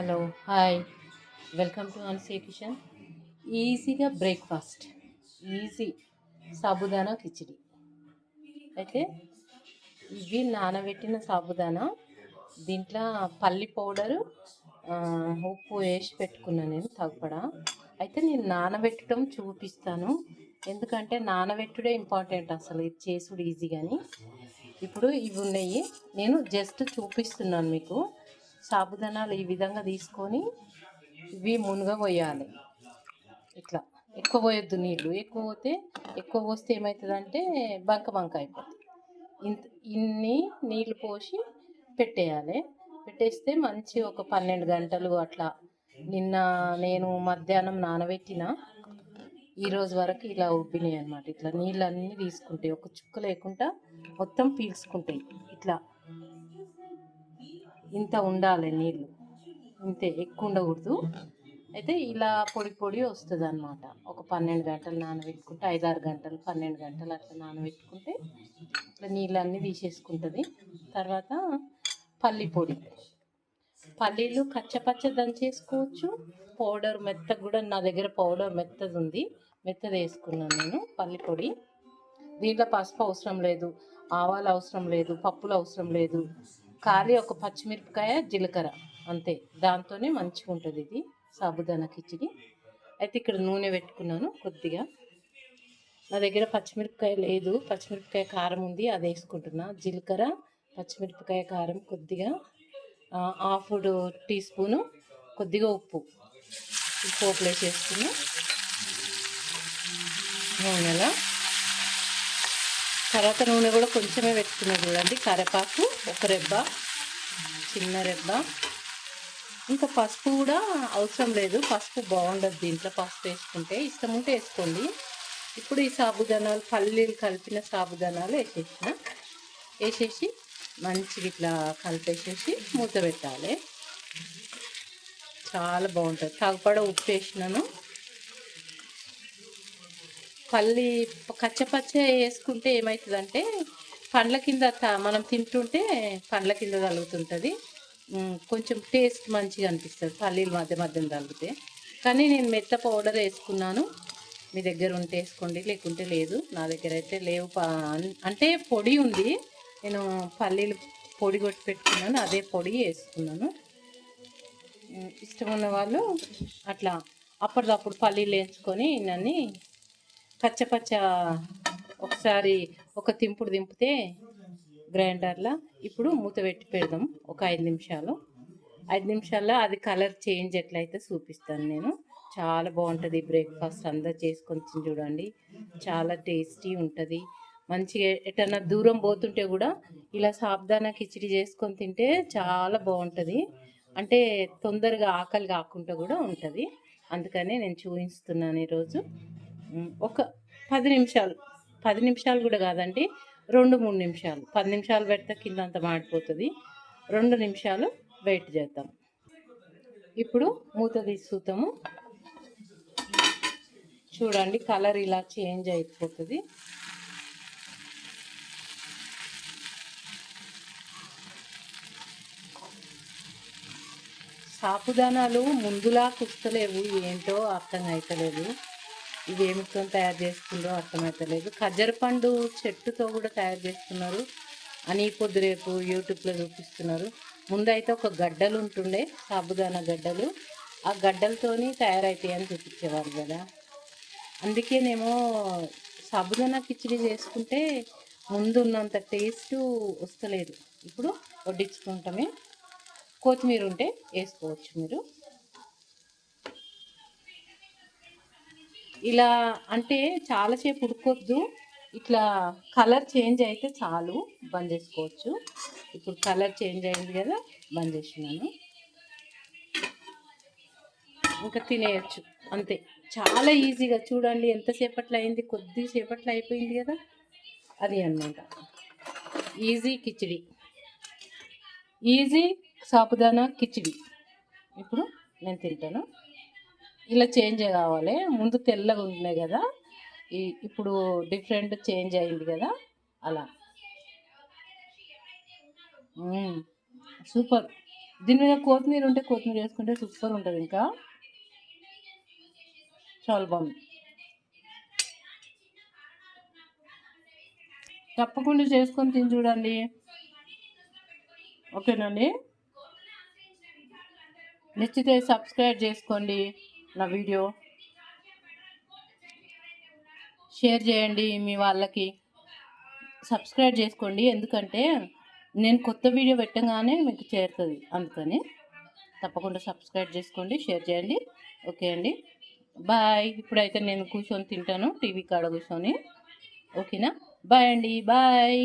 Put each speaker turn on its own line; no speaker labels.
Hello, hi. Welcome to అన్సీ kitchen. ఈజీగా breakfast, easy sabudana khichdi. అయితే ఇవి నానబెట్టిన సాబుదానా, దీంట్లో పల్లి పౌడరు, ఉప్పు వేసి పెట్టుకున్నాను నేను తగ్గడా. అయితే నేను నానబెట్టడం చూపిస్తాను, ఎందుకంటే నానబెట్టుడే ఇంపార్టెంట్. అసలు ఇది చేసుడు ఈజీ. కానీ ఇప్పుడు ఇవి ఉన్నాయి, నేను జస్ట్ చూపిస్తున్నాను మీకు. సాబుదానాలు ఈ విధంగా తీసుకొని ఇవి మునగబోయాలి. ఇట్లా ఎక్కువ పోయొద్దు, నీళ్ళు ఎక్కువ పోతే ఎక్కువ పోస్తే ఏమవుతుందంటే బంక బంక అయిపోతుంది. ఇన్ని నీళ్ళు పోసి పెట్టేయాలి. పెట్టేస్తే మంచి ఒక 12 గంటలు అట్లా. నిన్న నేను మధ్యాహ్నం నానబెట్టిన, ఈరోజు వరకు ఇలా ఉబ్బినాయి అనమాట. ఇట్లా నీళ్ళన్నీ తీసుకుంటాయి, ఒక చుక్క లేకుండా మొత్తం పీల్చుకుంటాయి. ఇట్లా ఇంత ఉండాలి నీళ్ళు, ఇంతే, ఎక్కువ ఉండకూడదు. అయితే ఇలా పొడి పొడి వస్తుంది అనమాట. ఒక 12 గంటలు నానబెట్టుకుంటే, 5-6 గంటలు, 12 గంటలు అట్లా నానబెట్టుకుంటే ఇట్లా నీళ్ళన్నీ తీసేసుకుంటుంది. తర్వాత పల్లి పొడి, పల్లీలు కచ్చపచ్చ దంచేసుకోవచ్చు. పౌడర్ మెత్తగా కూడా నా దగ్గర పౌడర్ మెత్తది ఉంది, మెత్తది వేసుకున్నాను నేను పల్లి పొడి. దీంట్లో పసుపు అవసరం లేదు, ఆవాలు అవసరం లేదు, పప్పులు అవసరం లేదు. ఖాళీ ఒక పచ్చిమిరపకాయ, జీలకర్ర, అంతే. దాంతోనే మంచిగా ఉంటుంది ఇది సాబుదానా కిచిడి. అయితే ఇక్కడ నూనె పెట్టుకున్నాను కొద్దిగా. నా దగ్గర పచ్చిమిరపకాయ లేదు, పచ్చిమిరపకాయ కారం ఉంది, అది వేసుకుంటున్నా. జీలకర్ర, పచ్చిమిరపకాయ కారం కొద్దిగా, హాఫ్ టీ స్పూను కొద్దిగా ఉప్పు పోపులు వేసేసుకున్నా నూనెలో. తర్వాత నూనె కూడా కొంచెమే పెట్టుకున్నా చూడండి. కరివేపాకు ఒక రెబ్బ, చిన్న రెబ్బ. ఇంకా పసుపు కూడా అవసరం లేదు, పసుపు బాగుండదు దీంట్లో. పసుపు వేసుకుంటే ఇష్టం ఉంటే వేసుకోండి. ఇప్పుడు ఈ సాబుదానాలు, పల్లీలు కలిపిన సాబుదానాలు వేసేసి మంచిగా ఇట్లా కలిపేసేసి మూత పెట్టాలి. చాలా బాగుంటుంది. తగ్గపడ ఉప్పు వేసినాను. పల్లి కచ్చపచ్చ వేసుకుంటే ఏమవుతుందంటే పండ్ల కింద మనం తింటుంటే పండ్ల కింద తగులుతుంటుంది, కొంచెం టేస్ట్ మంచిగా అనిపిస్తుంది పల్లీలు మధ్య మధ్యన తగిలితే. కానీ నేను మెత్త పౌడర్ వేసుకున్నాను, మీ దగ్గర ఉంటే వేసుకోండి, లేకుంటే లేదు. నా దగ్గర అయితే లేవు. అంటే పొడి ఉంది, నేను పల్లీలు పొడి కొట్టి పెట్టుకున్నాను, అదే పొడి వేసుకున్నాను. ఇష్టం ఉన్న వాళ్ళు అట్లా అప్పటిదప్పుడు పల్లీలు వేయించుకొని నన్ను పచ్చ ఒకసారి ఒక తింపుడు దింపితే గ్రైండర్లో. ఇప్పుడు మూత పెట్టి పెడదాం ఒక 5 నిమిషాలు. 5 నిమిషాల్లో అది కలర్ చేంజ్ ఎట్లయితే చూపిస్తాను నేను. చాలా బాగుంటుంది బ్రేక్ఫాస్ట్, అందరు చేసుకొని చూడండి. చాలా టేస్టీ ఉంటుంది. మంచిగా ఎటన్నా దూరం పోతుంటే కూడా ఇలా సాబుదానా కిచిడి చేసుకొని తింటే చాలా బాగుంటుంది. అంటే తొందరగా ఆకలి కాకుండా కూడా ఉంటుంది. అందుకనే నేను చూపిస్తున్నాను ఈరోజు. ఒక 10 నిమిషాలు, 10 నిమిషాలు కూడా కాదండి, 2-3 నిమిషాలు. 10 నిమిషాలు పెడితే కింద అంత మాడిపోతుంది. 2 నిమిషాలు వెయిట్ చేద్దాం. ఇప్పుడు మూత తీసుకుంటాము. చూడండి కలర్ ఇలా చేంజ్ అయిపోతుంది. సాబుదానాలు ముందులా కుస్తలేవు, ఏంటో అర్థం అవుతలేదు. ఇవి ఏమితో తయారు చేస్తుందో అర్థమవుతలేదు. ఖర్జూర పండు చెట్టుతో కూడా తయారు చేస్తున్నారు అని పొద్దు రేపు యూట్యూబ్లో చూపిస్తున్నారు. ముందైతే ఒక గడ్డలు ఉంటుండే, సాబుదానా గడ్డలు, ఆ గడ్డలతోని తయారవుతాయి అని చూపించేవారు కదా. అందుకేనేమో సాబుదానా కిచిడి చేసుకుంటే ముందు ఉన్నంత టేస్ట్ వస్తలేదు. ఇప్పుడు వడ్డించుకుంటామే. కొత్తిమీర ఉంటే వేసుకోవచ్చు మీరు. ఇలా అంటే చాలాసేపు ఉడకొద్దు, ఇట్లా కలర్ చేంజ్ అయితే చాలు, బంద్ చేసుకోవచ్చు. ఇప్పుడు కలర్ చేంజ్ అయింది కదా, బంద్ చేసినాను. ఇంకా తినేయచ్చు అంతే. చాలా ఈజీగా చూడండి, ఎంతసేపట్లో అయింది, కొద్దిసేపట్లో అయిపోయింది కదా. అది అన్నమాట ఈజీ కిచిడి, ఈజీ సాబుదానా కిచిడి. ఇప్పుడు నేను తింటాను. ఇలా చేంజ్ కావాలి, ముందు తెల్లగా ఉన్నాయి కదా, ఇప్పుడు డిఫరెంట్ చేంజ్ అయింది కదా, అలా. సూపర్. దీని మీద కొత్తిమీర ఉంటే కొత్తిమీర వేసుకుంటే సూపర్ ఉంటుంది. ఇంకా చాలా బాగుంది. తప్పకుండా చేసుకొని తిని చూడండి. ఓకేనండి. నచ్చితే సబ్స్క్రైబ్ చేసుకోండి నా వీడియో, షేర్ చేయండి మీ వాళ్ళకి, సబ్స్క్రైబ్ చేసుకోండి. ఎందుకంటే నేను కొత్త వీడియో పెట్టగానే మీకు చేరుతుంది, అందుకని తప్పకుండా సబ్స్క్రైబ్ చేసుకోండి, షేర్ చేయండి. ఓకే అండి, బాయ్. ఇప్పుడైతే నేను కూర్చొని తింటాను, టీవీ కాడ కూర్చొని. ఓకేనా, బాయ్ అండి, బాయ్.